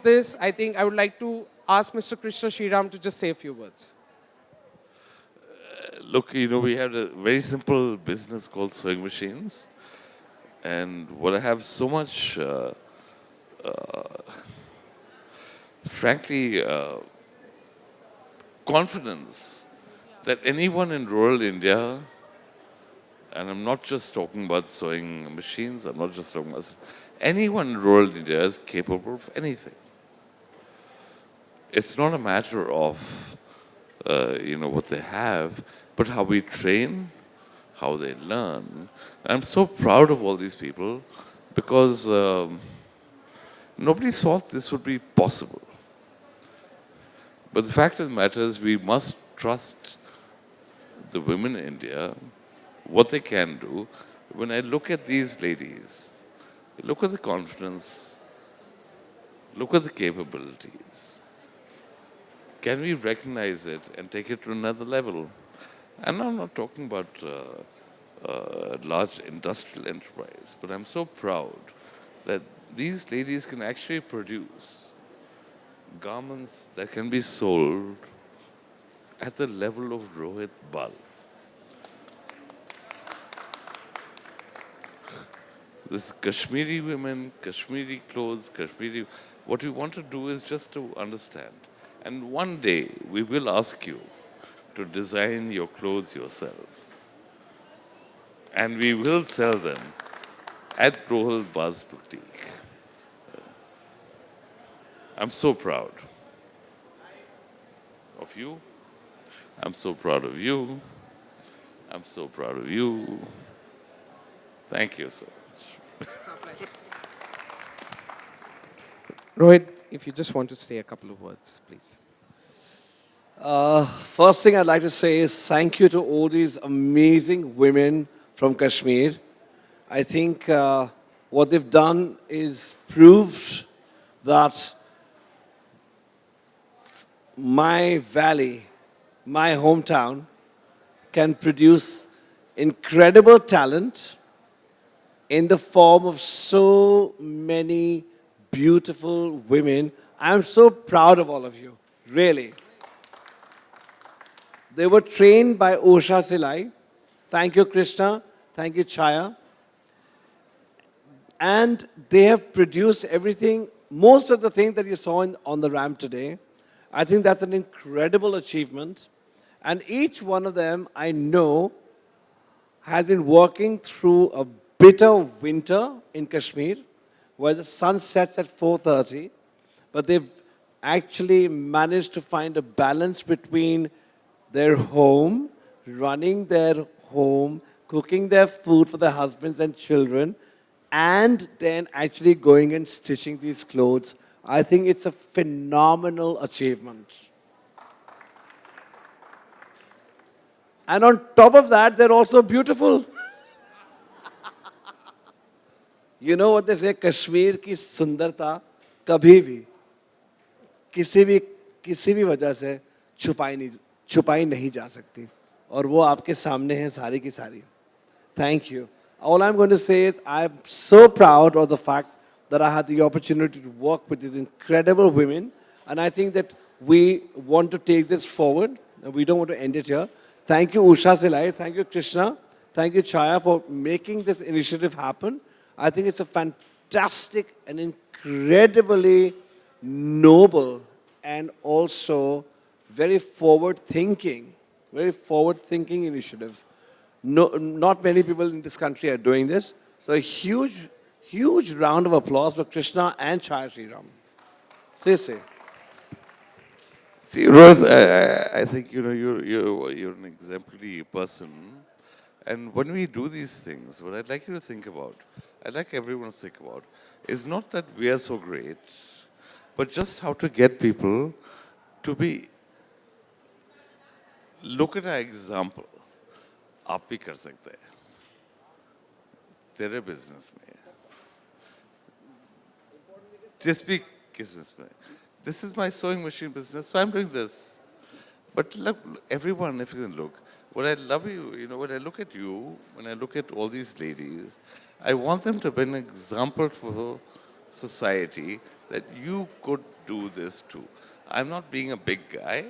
this, I think I would like to ask Mr. Krishna Sriram to just say a few words. Look, we had a very simple business called sewing machines. And what I have so much, frankly, confidence that anyone in rural India, and I'm not just talking about sewing machines, I'm not just talking about anyone in rural India is capable of anything. It's not a matter of, what they have, but how we train, how they learn. I'm so proud of all these people because nobody thought this would be possible. But the fact of the matter is, we must trust the women in India, what they can do. When I look at these ladies, look at the confidence, look at the capabilities. Can we recognize it and take it to another level? And I'm not talking about large industrial enterprise, but I'm so proud that these ladies can actually produce garments that can be sold at the level of Rohit Bal. This Kashmiri women, Kashmiri clothes, Kashmiri. What we want to do is just to understand. And one day we will ask you to design your clothes yourself. And we will sell them at Rohit Bal's boutique. I'm so proud of you. I'm so proud of you. I'm so proud of you. Thank you so much. Rohit, if you just want to say a couple of words, please. First thing I'd like to say is thank you to all these amazing women from Kashmir. I think what they've done is proved that my valley, my hometown, can produce incredible talent in the form of so many beautiful women. I'm so proud of all of you, really. They were trained by Osha Silai. Thank you, Krishna. Thank you, Chaya. And they have produced everything, most of the things that you saw on the ramp today. I think that's an incredible achievement. And each one of them, I know, has been working through a bitter winter in Kashmir, where the sun sets at 4:30, but they've actually managed to find a balance between their home, running their home, cooking their food for their husbands and children, and then actually going and stitching these clothes. I think it's a phenomenal achievement. And on top of that, they're also beautiful. You know what they say, Kashmir की सुंदरता कभी भी किसी भी वजह से छुपाई नहीं जा सकती और वो आपके सामने है सारी की सारी. Thank you. All I'm going to say is I'm so proud of the fact that I had the opportunity to work with these incredible women, and I think that we want to take this forward. And we don't want to end it here. Thank you, Usha Silai. Thank you, Krishna. Thank you, Chaya, for making this initiative happen. I think it's a fantastic and incredibly noble and also very forward-thinking initiative. No, not many people in this country are doing this. So a huge round of applause for Krishna and Chaya Sriram. Seriously. See, Rohit, I think you're an exemplary person, and when we do these things, what I'd like you to think about, I'd like everyone to think about, is not that we are so great, but just how to get people to be. Look at our example. आप भी कर सकते हैं तेरे business में just be business में. This is my sewing machine business, so I'm doing this. But look, everyone, if you can look, what I love when I look at you, when I look at all these ladies, I want them to be an example for society that you could do this too. I'm not being a big guy.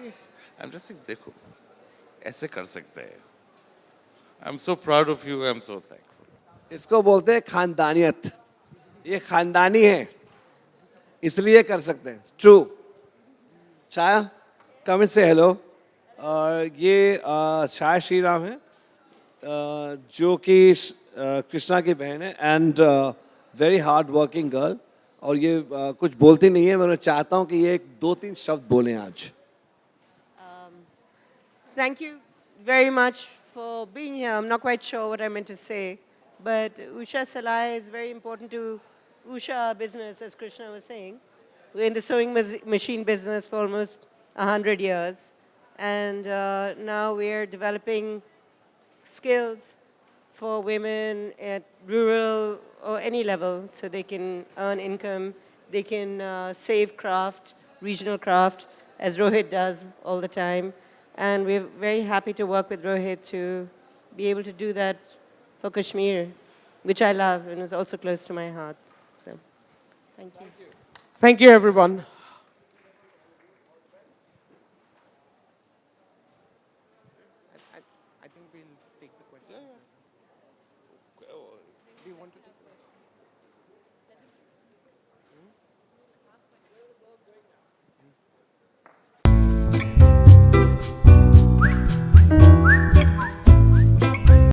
I'm just saying, देखो, ऐसे कर सकते हैं. I'm so proud of you. I'm so thankful. इसको बोलते हैं खानदानियत. ये खानदानी है, इसलिए कर सकते हैं. True. Chhaya, come and say hello. ये छाया श्रीराम है, जो कि कृष्णा की बहन है and very hard working girl. और ये कुछ बोलती नहीं है, मैं चाहता हूँ कि ये एक 2-3 शब्द बोलें आज. Thank you very much for being here. I'm not quite sure what I meant to say, but Usha Salai is very important to Usha business, as Krishna was saying. We're in the sewing machine business for almost 100 years, and now we're developing skills for women at rural or any level so they can earn income, they can save craft, regional craft, as Rohit does all the time. And we're very happy to work with Rohit to be able to do that for Kashmir, which I love and is also close to my heart. So, thank you. Thank you, everyone.